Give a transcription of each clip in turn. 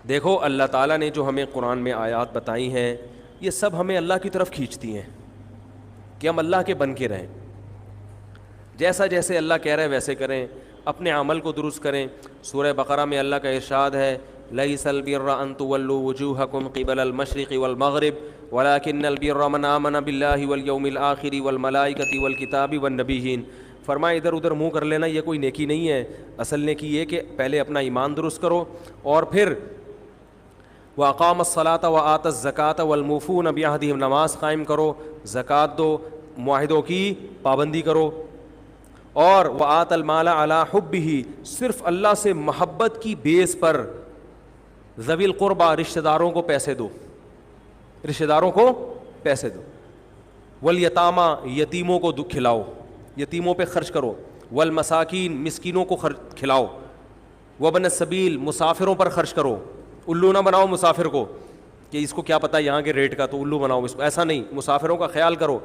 دیکھو اللہ تعالیٰ نے جو ہمیں قرآن میں آیات بتائی ہیں یہ سب ہمیں اللہ کی طرف کھینچتی ہیں کہ ہم اللہ کے بن کے رہیں, جیسا جیسے اللہ کہہ رہے ویسے کریں, اپنے عمل کو درست کریں. سورہ بقرہ میں اللہ کا ارشاد ہے لیس البر ان تولوا وجوہکم قبل المشرق والمغرب ولکن البر من آمن باللہ والیوم الآخر والملائکۃ والکتاب والنبیین. فرمایا ادھر ادھر منہ کر لینا یہ کوئی نیکی نہیں ہے, اصل نیکی یہ کہ پہلے اپنا ایمان درست کرو اور پھر وَأَقَامَ الصَّلَاةَ وَآتَى الزَّكَاةَ وَالْمُوفُونَ بِعَهْدِهِمْ, نماز قائم کرو, زکوٰۃ دو, معاہدوں کی پابندی کرو, اور وَآتَى الْمَالَ عَلَىٰ حُبِّهِ, صرف اللہ سے محبت کی بیس پر ذوی القربہ رشتہ داروں کو پیسے دو, رشتہ داروں کو پیسے دو. والیتامى, یتیموں کو کھلاؤ, یتیموں پہ خرچ کرو. والمساکین, مسکینوں کو کھلاؤ. وابن السبیل, مسافروں پر خرچ کرو. الو نہ بناؤ مسافر کو کہ اس کو کیا پتہ یہاں کے ریٹ کا تو الو بناؤ اس کو, ایسا نہیں, مسافروں کا خیال کرو.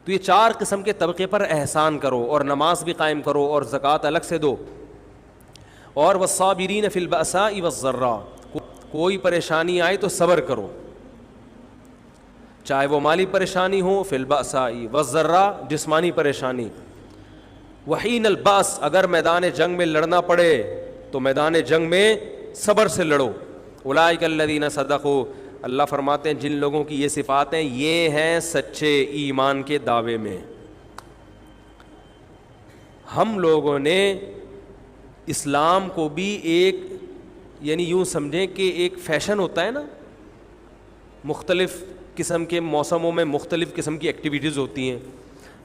تو یہ 4 قسم کے طبقے پر احسان کرو, اور نماز بھی قائم کرو, اور زکوٰۃ الگ سے دو. اور والصابرین فی البأساء والضراء, کوئی پریشانی آئے تو صبر کرو, چاہے وہ مالی پریشانی ہو, فی البأساء والضراء جسمانی پریشانی. وحین الباس, اگر میدان جنگ میں لڑنا پڑے تو میدان جنگ میں صبر سے لڑو. اولئک الذین صدقوا, اللہ فرماتے ہیں جن لوگوں کی یہ صفات ہیں یہ ہیں سچے ایمان کے دعوے میں. ہم لوگوں نے اسلام کو بھی ایک, یعنی یوں سمجھیں کہ ایک فیشن ہوتا ہے نا, مختلف قسم کے موسموں میں مختلف قسم کی ایکٹیویٹیز ہوتی ہیں.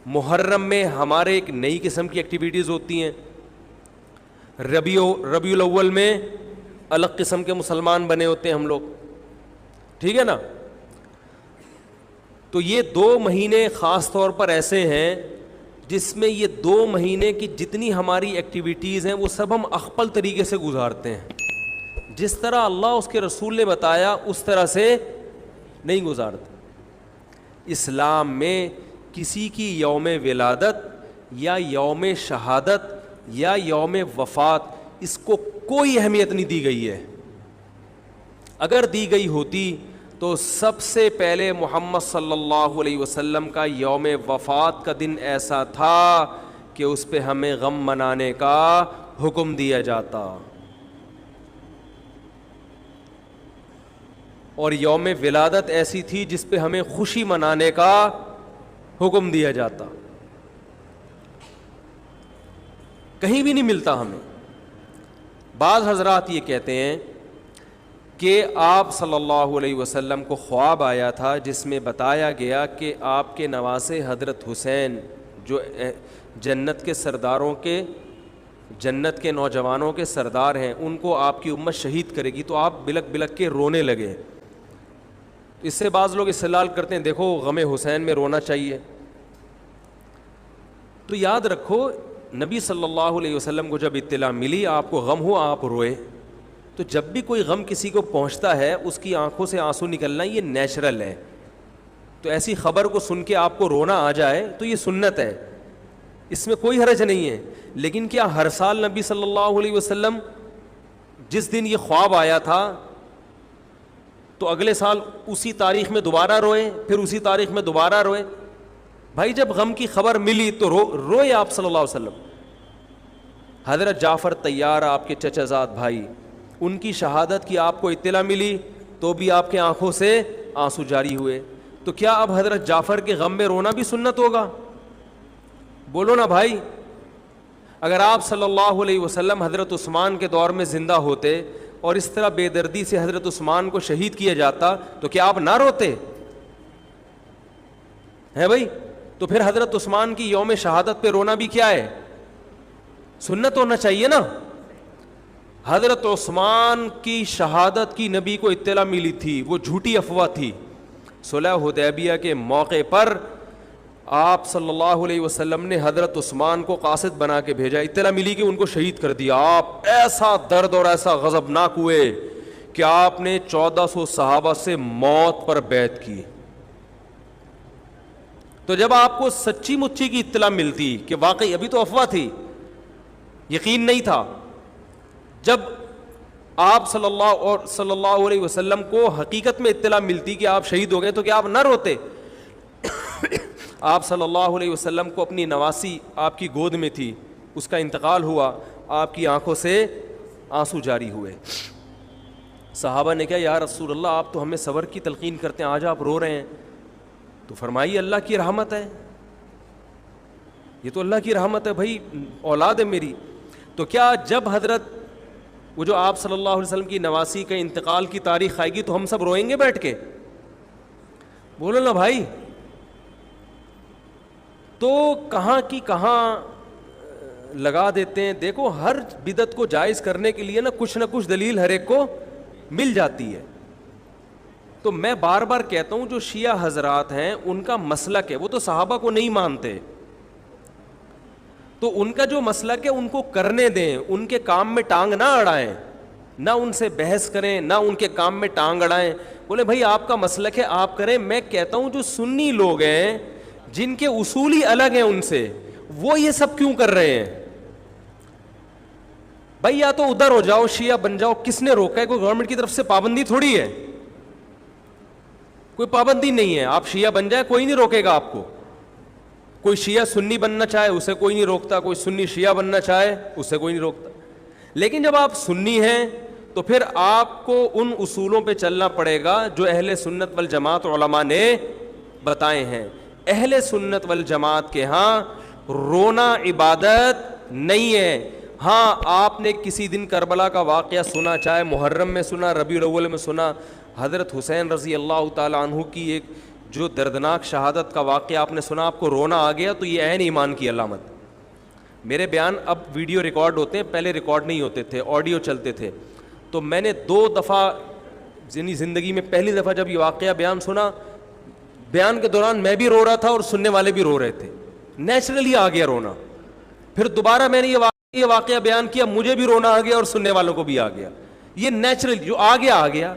محرم میں ہمارے ایک نئی قسم کی ایکٹیویٹیز ہوتی ہیں, ربیع الاول میں الگ قسم کے مسلمان بنے ہوتے ہیں ہم لوگ, ٹھیک ہے نا. تو یہ 2 مہینے خاص طور پر ایسے ہیں جس میں یہ 2 مہینے کی جتنی ہماری ایکٹیویٹیز ہیں وہ سب ہم اخپل طریقے سے گزارتے ہیں. جس طرح اللہ اس کے رسول نے بتایا اس طرح سے نہیں گزارتے. اسلام میں کسی کی یوم ولادت یا یوم شہادت یا یوم وفات اس کو کوئی اہمیت نہیں دی گئی ہے. اگر دی گئی ہوتی تو سب سے پہلے محمد صلی اللہ علیہ وسلم کا یوم وفات کا دن ایسا تھا کہ اس پہ ہمیں غم منانے کا حکم دیا جاتا, اور یوم ولادت ایسی تھی جس پہ ہمیں خوشی منانے کا حکم دیا جاتا. کہیں بھی نہیں ملتا ہمیں. بعض حضرات یہ کہتے ہیں کہ آپ صلی اللہ علیہ وسلم کو خواب آیا تھا جس میں بتایا گیا کہ آپ کے نواسے حضرت حسین جو جنت کے سرداروں کے, جنت کے نوجوانوں کے سردار ہیں, ان کو آپ کی امت شہید کرے گی. تو آپ بلک بلک کے رونے لگے. اس سے بعض لوگ استدلال کرتے ہیں دیکھو غم حسین میں رونا چاہیے. تو یاد رکھو نبی صلی اللہ علیہ وسلم کو جب اطلاع ملی آپ کو غم ہو آپ روئے, تو جب بھی کوئی غم کسی کو پہنچتا ہے اس کی آنکھوں سے آنسو نکلنا یہ نیچرل ہے. تو ایسی خبر کو سن کے آپ کو رونا آ جائے تو یہ سنت ہے, اس میں کوئی حرج نہیں ہے. لیکن کیا ہر سال نبی صلی اللہ علیہ وسلم جس دن یہ خواب آیا تھا تو اگلے سال اسی تاریخ میں دوبارہ روئے, پھر اسی تاریخ میں دوبارہ روئے؟ بھائی جب غم کی خبر ملی تو روئے آپ صلی اللہ علیہ وسلم. حضرت جعفر طیار آپ کے چچا زاد بھائی, ان کی شہادت کی آپ کو اطلاع ملی تو بھی آپ کے آنکھوں سے آنسو جاری ہوئے. تو کیا اب حضرت جعفر کے غم میں رونا بھی سنت ہوگا؟ بولو نا بھائی. اگر آپ صلی اللہ علیہ وسلم حضرت عثمان کے دور میں زندہ ہوتے اور اس طرح بے دردی سے حضرت عثمان کو شہید کیا جاتا تو کیا آپ نہ روتے ہیں بھائی؟ تو پھر حضرت عثمان کی یوم شہادت پہ رونا بھی کیا ہے؟ سنت ہونا چاہیے نا. حضرت عثمان کی شہادت کی نبی کو اطلاع ملی تھی, وہ جھوٹی افواہ تھی. صلح حدیبیہ کے موقع پر آپ صلی اللہ علیہ وسلم نے حضرت عثمان کو قاصد بنا کے بھیجا, اطلاع ملی کہ ان کو شہید کر دیا. آپ ایسا درد اور ایسا غضبناک ہوئے کہ آپ نے 1400 صحابہ سے موت پر بیعت کی. تو جب آپ کو سچی مچی کی اطلاع ملتی کہ واقعی, ابھی تو افواہ تھی, یقین نہیں تھا, جب آپ صلی اللہ علیہ وسلم کو حقیقت میں اطلاع ملتی کہ آپ شہید ہو گئے تو کیا آپ نہ روتے؟ آپ صلی اللہ علیہ وسلم کو اپنی نواسی آپ کی گود میں تھی، اس کا انتقال ہوا، آپ کی آنکھوں سے آنسو جاری ہوئے. صحابہ نے کہا یا رسول اللہ آپ تو ہمیں صبر کی تلقین کرتے ہیں، آج آپ رو رہے ہیں. تو فرمائیے اللہ کی رحمت ہے، یہ تو اللہ کی رحمت ہے بھائی، اولاد ہے میری. تو کیا جب حضرت وہ جو آپ صلی اللہ علیہ وسلم کی نواسی کا انتقال کی تاریخ آئے گی تو ہم سب روئیں گے بیٹھ کے؟ بولو نا بھائی. تو کہاں کی کہاں لگا دیتے ہیں. دیکھو ہر بدعت کو جائز کرنے کے لیے نا کچھ دلیل ہر ایک کو مل جاتی ہے. تو میں بار بار کہتا ہوں جو شیعہ حضرات ہیں ان کا مسلک ہے، وہ تو صحابہ کو نہیں مانتے، تو ان کا جو مسلک ہے ان کو کرنے دیں، ان کے کام میں ٹانگ نہ اڑائیں، نہ ان سے بحث کریں، نہ ان کے کام میں ٹانگ اڑائیں. بولے بھائی آپ کا مسلک ہے آپ کریں. میں کہتا ہوں جو سنی لوگ ہیں جن کے اصول ہی الگ ہیں ان سے، وہ یہ سب کیوں کر رہے ہیں؟ بھائی یا تو ادھر ہو جاؤ، شیعہ بن جاؤ. کس نے روکا ہے؟ کوئی گورنمنٹ کی طرف سے پابندی تھوڑی ہے، کوئی پابندی نہیں ہے. آپ شیعہ بن جائے، کوئی نہیں روکے گا آپ کو. کوئی شیعہ سنی بننا چاہے اسے کوئی نہیں روکتا، کوئی سنی شیعہ بننا چاہے اسے کوئی نہیں روکتا. لیکن جب آپ سنی ہیں تو پھر آپ کو ان اصولوں پہ چلنا پڑے گا جو اہل سنت والجماعت علماء نے بتائے ہیں. اہل سنت والجماعت کے ہاں رونا عبادت نہیں ہے. ہاں آپ نے کسی دن کربلا کا واقعہ سنا، چاہے محرم میں سنا، ربیع الاول میں سنا، حضرت حسین رضی اللہ تعالی عنہ کی ایک جو دردناک شہادت کا واقعہ آپ نے سنا، آپ کو رونا آ گیا، تو یہ عین ایمان کی علامت. میرے بیان اب ویڈیو ریکارڈ ہوتے ہیں، پہلے ریکارڈ نہیں ہوتے تھے، آڈیو چلتے تھے. تو میں نے 2 دفعہ زندگی میں پہلی دفعہ جب یہ واقعہ بیان سنا، بیان کے دوران میں بھی رو رہا تھا اور سننے والے بھی رو رہے تھے. نیچرلی آ گیا رونا. پھر دوبارہ میں نے یہ واقعہ بیان کیا، مجھے بھی رونا آ گیا اور سننے والوں کو بھی آ گیا. یہ نیچرلی جو آ گیا.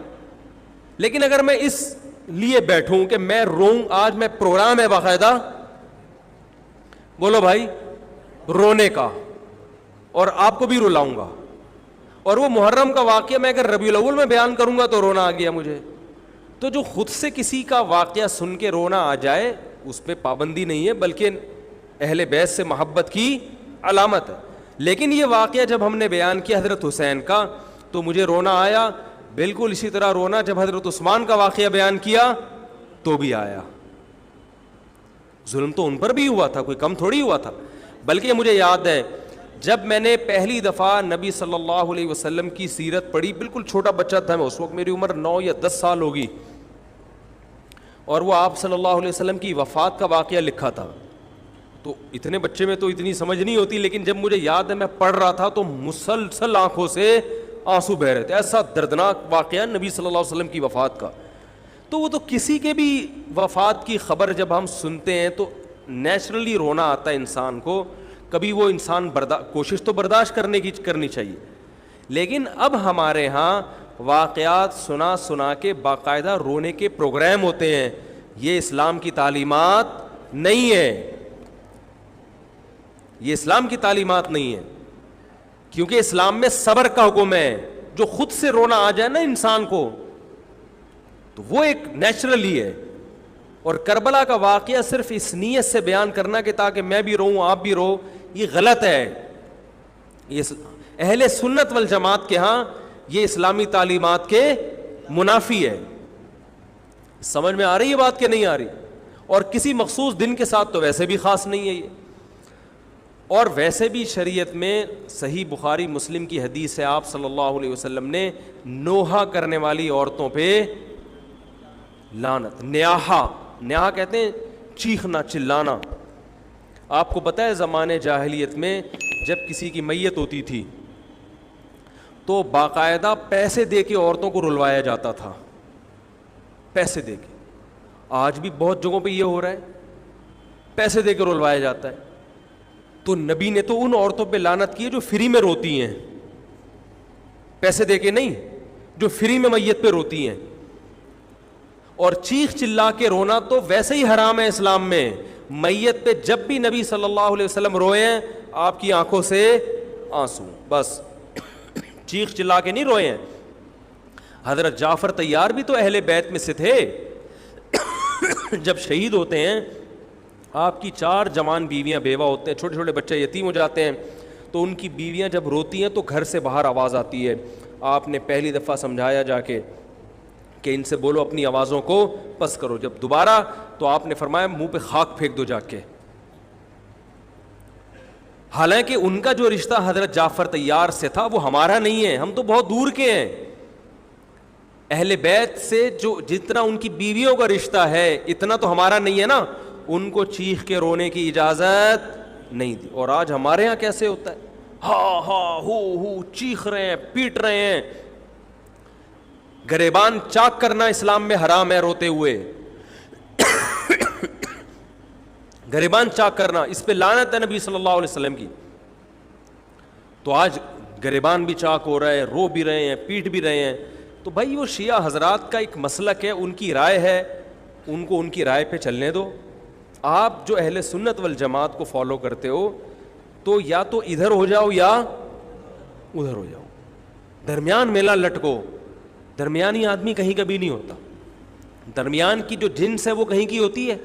لیکن اگر میں اس لیے بیٹھوں کہ میں روؤں، آج میں پروگرام ہے باقاعدہ، بولو بھائی، رونے کا، اور آپ کو بھی رلاؤں گا. اور وہ محرم کا واقعہ میں اگر ربیع الاول میں بیان کروں گا تو رونا آ گیا مجھے. تو جو خود سے کسی کا واقعہ سن کے رونا آ جائے اس پہ پابندی نہیں ہے، بلکہ اہل بیت سے محبت کی علامت ہے. لیکن یہ واقعہ جب ہم نے بیان کیا حضرت حسین کا تو مجھے رونا آیا. بالکل اسی طرح رونا جب حضرت عثمان کا واقعہ بیان کیا تو بھی آیا. ظلم تو ان پر بھی ہوا تھا، کوئی کم تھوڑی ہوا تھا. بلکہ مجھے یاد ہے جب میں نے پہلی دفعہ نبی صلی اللہ علیہ وسلم کی سیرت پڑھی، بالکل چھوٹا بچہ تھا میں اس وقت، میری عمر 9 یا 10 سال ہوگی، اور وہ آپ صلی اللہ علیہ وسلم کی وفات کا واقعہ لکھا تھا. تو اتنے بچے میں تو اتنی سمجھ نہیں ہوتی، لیکن جب مجھے یاد ہے میں پڑھ رہا تھا تو مسلسل آنکھوں سے آنسو بہ رہے تھے. ایسا دردناک واقعہ نبی صلی اللہ علیہ وسلم کی وفات کا. تو وہ تو کسی کے بھی وفات کی خبر جب ہم سنتے ہیں تو نیچرلی رونا آتا ہے انسان کو. کبھی وہ انسان کوشش تو برداشت کرنی چاہیے. لیکن اب ہمارے ہاں واقعات سنا کے باقاعدہ رونے کے پروگرام ہوتے ہیں. یہ اسلام کی تعلیمات نہیں ہے، یہ اسلام کی تعلیمات نہیں ہے. کیونکہ اسلام میں صبر کا حکم ہے. جو خود سے رونا آ جائے نا انسان کو تو وہ ایک نیچرلی ہے. اور کربلا کا واقعہ صرف اس نیت سے بیان کرنا کہ تاکہ میں بھی روؤں آپ بھی رو، یہ غلط ہے. یہ اہل سنت والجماعت کے ہاں یہ اسلامی تعلیمات کے منافی ہے. سمجھ میں آ رہی ہے بات کہ نہیں آ رہی؟ اور کسی مخصوص دن کے ساتھ تو ویسے بھی خاص نہیں ہے یہ. اور ویسے بھی شریعت میں صحیح بخاری مسلم کی حدیث ہے، آپ صلی اللہ علیہ وسلم نے نوحہ کرنے والی عورتوں پہ لعنت. نیاحہ کہتے ہیں چیخنا، چلانا. آپ کو پتہ ہے زمانے جاہلیت میں جب کسی کی میت ہوتی تھی تو باقاعدہ پیسے دے کے عورتوں کو رلوایا جاتا تھا، پیسے دے کے. آج بھی بہت جگہوں پہ یہ ہو رہا ہے، پیسے دے کے رلوایا جاتا ہے. تو نبی نے تو ان عورتوں پہ لعنت کی ہے جو فری میں روتی ہیں، پیسے دے کے نہیں، جو فری میں میت پہ روتی ہیں. اور چیخ چلا کے رونا تو ویسے ہی حرام ہے اسلام میں. میت پہ جب بھی نبی صلی اللہ علیہ وسلم روئے ہیں آپ کی آنکھوں سے آنسو، بس چیخ چلا کے نہیں روئے ہیں. حضرت جعفر طیار بھی تو اہل بیت میں سے تھے. جب شہید ہوتے ہیں آپ کی 4 جوان بیویاں بیوہ ہوتے ہیں, چھوٹے چھوٹے بچے یتیم ہو جاتے ہیں, تو ان کی بیویاں جب روتی ہیں تو گھر سے باہر آواز آتی ہے. آپ نے پہلی دفعہ سمجھایا جا کے کہ ان سے بولو اپنی آوازوں کو پس کرو. جب دوبارہ تو آپ نے فرمایا منہ پہ خاک پھینک دو جا کے. حالانکہ ان کا جو رشتہ حضرت جعفر طیار سے تھا وہ ہمارا نہیں ہے, ہم تو بہت دور کے ہیں. اہل بیت سے جو جتنا ان کی بیویوں کا رشتہ ہے اتنا تو ہمارا نہیں ہے نا. ان کو چیخ کے رونے کی اجازت نہیں دی. اور آج ہمارے ہاں کیسے ہوتا ہے, ہا ہا ہو چیخ رہے ہیں, پیٹ رہے ہیں. گریبان چاک کرنا اسلام میں حرام ہے روتے ہوئے. گریبان چاک کرنا اس پہ لعنت ہے نبی صلی اللہ علیہ وسلم کی. تو آج گریبان بھی چاک ہو رہا ہے, رو بھی رہے ہیں, پیٹ بھی رہے ہیں. تو بھائی وہ شیعہ حضرات کا ایک مسلک ہے, ان کی رائے ہے, ان کو ان کی رائے پہ چلنے دو. آپ جو اہل سنت والجماعت کو فالو کرتے ہو تو یا تو ادھر ہو جاؤ یا ادھر ہو جاؤ, درمیان میلہ لٹکو. درمیانی آدمی کہیں کبھی نہیں ہوتا. درمیان کی جو جنس ہے وہ کہیں کی ہوتی ہے.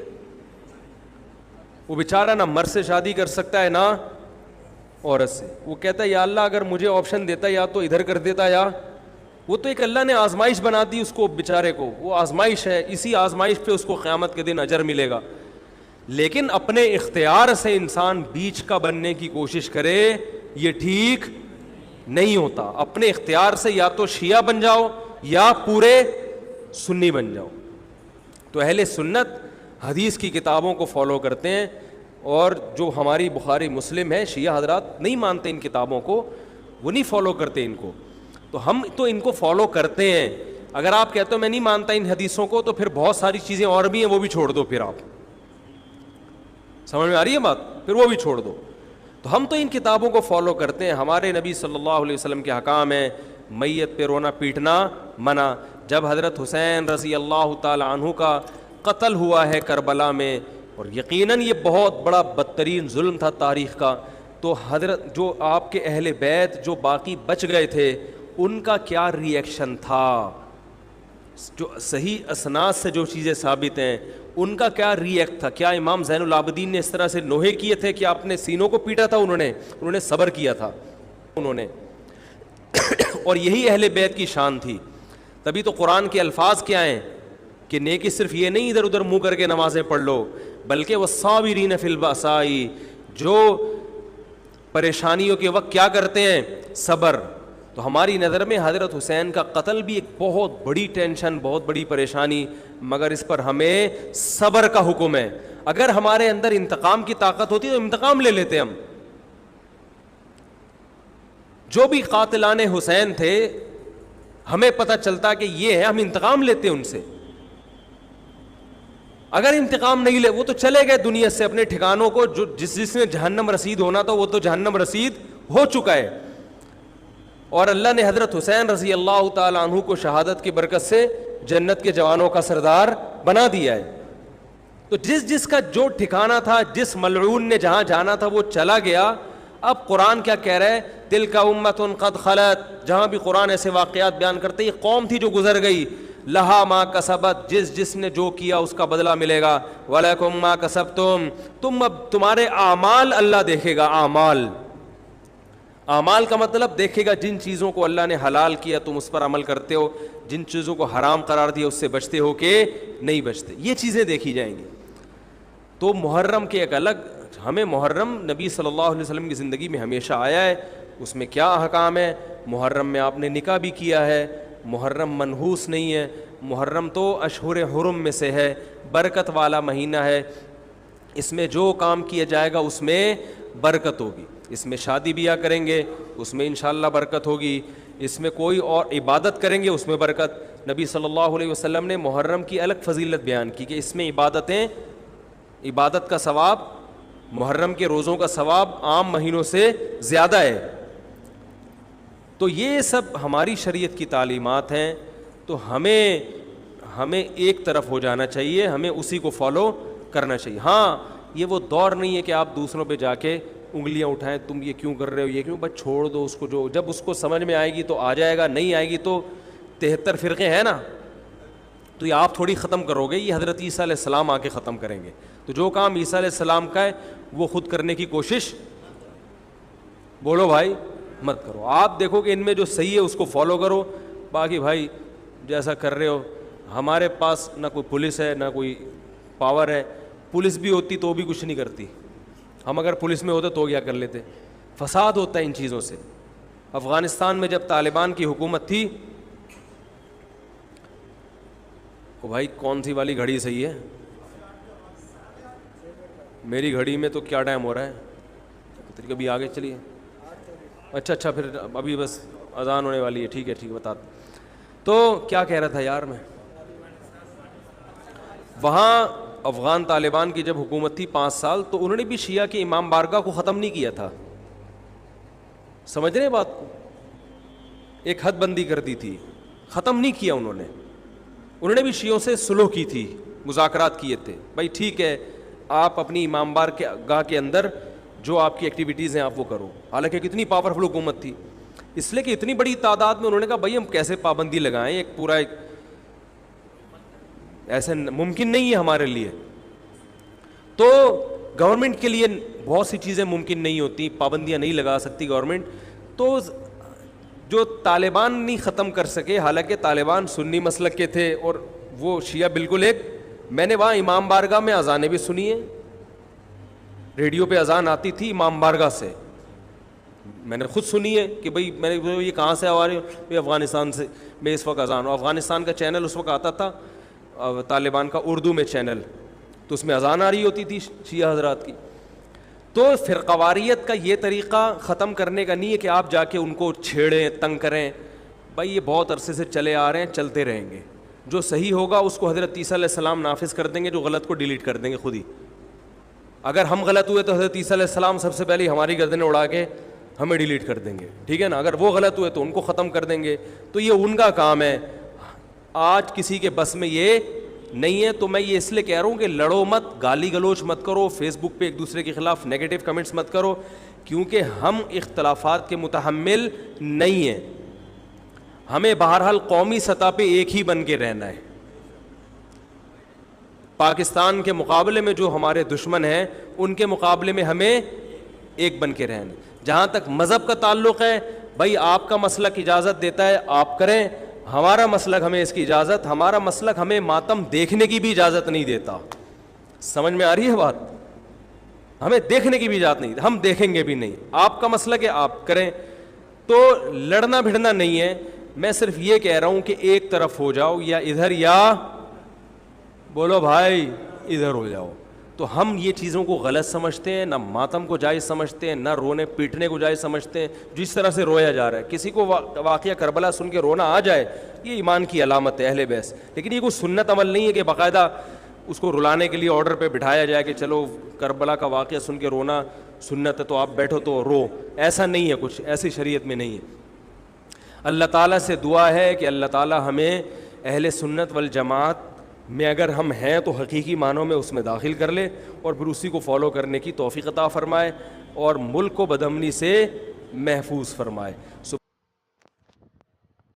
وہ بیچارہ نہ مرد سے شادی کر سکتا ہے نہ عورت سے. وہ کہتا ہے یا اللہ اگر مجھے آپشن دیتا یا تو ادھر کر دیتا, یا وہ تو ایک اللہ نے آزمائش بنا دی اس کو بیچارے کو. وہ آزمائش ہے, اسی آزمائش پہ اس کو قیامت کے دن اجر ملے گا. لیکن اپنے اختیار سے انسان بیچ کا بننے کی کوشش کرے یہ ٹھیک نہیں ہوتا. اپنے اختیار سے یا تو شیعہ بن جاؤ یا پورے سنی بن جاؤ. تو اہل سنت حدیث کی کتابوں کو فالو کرتے ہیں, اور جو ہماری بخاری مسلم ہے شیعہ حضرات نہیں مانتے ان کتابوں کو, وہ نہیں فالو کرتے ان کو. تو ہم تو ان کو فالو کرتے ہیں. اگر آپ کہتے ہو میں نہیں مانتا ان حدیثوں کو, تو پھر بہت ساری چیزیں اور بھی ہیں وہ بھی چھوڑ دو. پھر آپ سمجھ میں آ رہی ہے بات, پھر وہ بھی چھوڑ دو. تو ہم تو ان کتابوں کو فالو کرتے ہیں. ہمارے نبی صلی اللہ علیہ وسلم کے حکام ہیں میت پہ رونا پیٹنا منع. جب حضرت حسین رضی اللہ تعالی عنہ کا قتل ہوا ہے کربلا میں, اور یقیناً یہ بہت بڑا بدترین ظلم تھا تاریخ کا, تو حضرت جو آپ کے اہل بیت جو باقی بچ گئے تھے ان کا کیا ری ایکشن تھا, جو صحیح اسناد سے جو چیزیں ثابت ہیں ان کا کیا ری ایکٹ تھا. کیا امام زین العابدین نے اس طرح سے نوحے کیے تھے کہ آپ نے سینوں کو پیٹا تھا؟ انہوں نے صبر کیا تھا انہوں نے. اور یہی اہل بیت کی شان تھی. تبھی تو قرآن کے الفاظ کیا ہیں کہ نیکی صرف یہ نہیں ادھر ادھر منہ کر کے نمازیں پڑھ لو, بلکہ والصابرین فی البأساء, جو پریشانیوں کے وقت کیا کرتے ہیں, صبر. تو ہماری نظر میں حضرت حسین کا قتل بھی ایک بہت بڑی ٹینشن, بہت بڑی پریشانی, مگر اس پر ہمیں صبر کا حکم ہے. اگر ہمارے اندر انتقام کی طاقت ہوتی تو انتقام لے لیتے ہم. جو بھی قاتلان حسین تھے ہمیں پتہ چلتا کہ یہ ہے, ہم انتقام لیتے ان سے. اگر انتقام نہیں لے, وہ تو چلے گئے دنیا سے اپنے ٹھکانوں کو, جو جس نے جہنم رسید ہونا تھا وہ تو جہنم رسید ہو چکا ہے. اور اللہ نے حضرت حسین رضی اللہ تعالی عنہ کو شہادت کی برکت سے جنت کے جوانوں کا سردار بنا دیا ہے. تو جس کا جو ٹھکانہ تھا, جس ملعون نے جہاں جانا تھا وہ چلا گیا. اب قرآن کیا کہہ رہا ہے, تلک امۃ قد خلت. جہاں بھی قرآن ایسے واقعات بیان کرتے, یہ قوم تھی جو گزر گئی, لہا ما کسبت, جس نے جو کیا اس کا بدلہ ملے گا, ولکم ما کسبتم, تم اب تمہارے اعمال اللہ دیکھے گا. اعمال کا مطلب دیکھے گا جن چیزوں کو اللہ نے حلال کیا تم اس پر عمل کرتے ہو, جن چیزوں کو حرام قرار دیا اس سے بچتے ہو کہ نہیں بچتے, یہ چیزیں دیکھی جائیں گی. تو محرم کے ایک الگ, ہمیں محرم نبی صلی اللہ علیہ وسلم کی زندگی میں ہمیشہ آیا ہے, اس میں کیا احکام ہے. محرم میں آپ نے نکاح بھی کیا ہے, محرم منحوس نہیں ہے, محرم تو اشہر حرم میں سے ہے, برکت والا مہینہ ہے, اس میں جو کام کیا جائے گا اس میں برکت ہوگی. اس میں شادی بیاہ کریں گے اس میں انشاءاللہ برکت ہوگی, اس میں کوئی اور عبادت کریں گے اس میں برکت. نبی صلی اللہ علیہ وسلم نے محرم کی الگ فضیلت بیان کی کہ اس میں عبادت کا ثواب, محرم کے روزوں کا ثواب عام مہینوں سے زیادہ ہے. تو یہ سب ہماری شریعت کی تعلیمات ہیں. تو ہمیں ایک طرف ہو جانا چاہیے, ہمیں اسی کو فالو کرنا چاہیے. ہاں یہ وہ دور نہیں ہے کہ آپ دوسروں پہ جا کے انگلیاں اٹھائیں تم یہ کیوں کر رہے ہو, یہ کیوں, بس چھوڑ دو اس کو, جو جب اس کو سمجھ میں آئے گی تو آ جائے گا, نہیں آئے گی تو 73 فرقے ہیں نا, تو یہ آپ تھوڑی ختم کرو گے, یہ حضرت عیسیٰ علیہ السلام آ کے ختم کریں گے. تو جو کام عیسیٰ علیہ السلام کا ہے وہ خود کرنے کی کوشش, بولو بھائی, مت کرو. آپ دیکھو کہ ان میں جو صحیح ہے اس کو فالو کرو, باقی بھائی جیسا کر رہے ہو. ہمارے پاس نہ کوئی پولیس ہے نہ کوئی پاور ہے, پولیس بھی ہوتی تو بھی کچھ نہیں کرتی. ہم اگر پولیس میں ہوتے تو کیا کر لیتے. فساد ہوتا ہے ان چیزوں سے. افغانستان میں جب طالبان کی حکومت تھی, او بھائی کون سی والی گھڑی صحیح ہے, میری گھڑی میں تو کیا ٹائم ہو رہا ہے, کبھی آگے چلیے. اچھا پھر ابھی بس اذان ہونے والی ہے, ٹھیک ہے بتا. تو کیا کہہ رہا تھا یار میں, وہاں افغان طالبان کی جب حکومت تھی 5 سال, تو انہوں نے بھی شیعہ کی امام بارگاہ کو ختم نہیں کیا تھا. سمجھ رہے ہیں بات کو, ایک حد بندی کر دی تھی, ختم نہیں کیا انہوں نے بھی شیعوں سے صلح کی تھی, مذاکرات کیے تھے. بھائی ٹھیک ہے آپ اپنی امام بارگاہ کے اندر جو آپ کی ایکٹیویٹیز ہیں آپ وہ کرو. حالانکہ کتنی پاورفل حکومت تھی, اس لیے کہ اتنی بڑی تعداد میں انہوں نے کہا بھائی ہم کیسے پابندی لگائیں, ایک پورا ایسے ممکن نہیں ہے ہمارے لیے. تو گورنمنٹ کے لیے بہت سی چیزیں ممکن نہیں ہوتی, پابندیاں نہیں لگا سکتی گورنمنٹ. تو جو طالبان نہیں ختم کر سکے, حالانکہ طالبان سنی مسلک کے تھے اور وہ شیعہ بالکل ایک, میں نے وہاں امام بارگاہ میں اذانیں بھی سنی ہیں, ریڈیو پہ اذان آتی تھی امام بارگاہ سے, میں نے خود سنی ہے کہ بھئی میں نے یہ کہاں سے آ رہی ہوں, افغانستان سے میں اس وقت اذان ہوں. افغانستان کا چینل اس وقت آتا تھا طالبان کا اردو میں چینل, تو اس میں اذان آ رہی ہوتی تھی شیعہ حضرات کی. تو فرقواریت کا یہ طریقہ ختم کرنے کا نہیں ہے کہ آپ جا کے ان کو چھیڑیں تنگ کریں. بھائی یہ بہت عرصے سے چلے آ رہے ہیں, چلتے رہیں گے. جو صحیح ہوگا اس کو حضرت عیسیٰ علیہ السلام نافذ کر دیں گے, جو غلط کو ڈیلیٹ کر دیں گے خود ہی. اگر ہم غلط ہوئے تو حضرت عیسیٰ علیہ السلام سب سے پہلے ہماری گردنیں اڑا کے ہمیں ڈیلیٹ کر دیں گے, ٹھیک ہے نا. اگر وہ غلط ہوئے تو ان کو ختم کر دیں گے. تو یہ ان کا کام ہے, آج کسی کے بس میں یہ نہیں ہے. تو میں یہ اس لیے کہہ رہا ہوں کہ لڑو مت, گالی گلوچ مت کرو, فیس بک پہ ایک دوسرے کے خلاف نیگیٹو کمنٹس مت کرو, کیونکہ ہم اختلافات کے متحمل نہیں ہیں. ہمیں بہرحال قومی سطح پہ ایک ہی بن کے رہنا ہے. پاکستان کے مقابلے میں جو ہمارے دشمن ہیں ان کے مقابلے میں ہمیں ایک بن کے رہنا. جہاں تک مذہب کا تعلق ہے, بھائی آپ کا مسلک اجازت دیتا ہے آپ کریں, ہمارا مسلک ہمیں اس کی اجازت, ہمارا مسلک ہمیں ماتم دیکھنے کی بھی اجازت نہیں دیتا. سمجھ میں آ رہی ہے بات, ہمیں دیکھنے کی بھی اجازت نہیں, ہم دیکھیں گے بھی نہیں. آپ کا مسلک ہے آپ کریں. تو لڑنا بھڑنا نہیں ہے, میں صرف یہ کہہ رہا ہوں کہ ایک طرف ہو جاؤ, یا ادھر یا بولو بھائی ادھر ہو جاؤ. تو ہم یہ چیزوں کو غلط سمجھتے ہیں, نہ ماتم کو جائز سمجھتے ہیں, نہ رونے پیٹنے کو جائز سمجھتے ہیں. جس طرح سے رویا جا رہا ہے, کسی کو واقعہ کربلا سن کے رونا آ جائے, یہ ایمان کی علامت ہے اہل بیس. لیکن یہ کوئی سنت عمل نہیں ہے کہ باقاعدہ اس کو رلانے کے لیے آرڈر پہ بٹھایا جائے کہ چلو کربلا کا واقعہ سن کے رونا سنت ہے تو آپ بیٹھو تو رو. ایسا نہیں ہے, کچھ ایسی شریعت میں نہیں ہے. اللہ تعالیٰ سے دعا ہے کہ اللہ تعالیٰ ہمیں اہل سنت والجماعت میں اگر ہم ہیں تو حقیقی معنوں میں اس میں داخل کر لے, اور پھر اسی کو فالو کرنے کی توفیق عطا فرمائے, اور ملک کو بدامنی سے محفوظ فرمائے.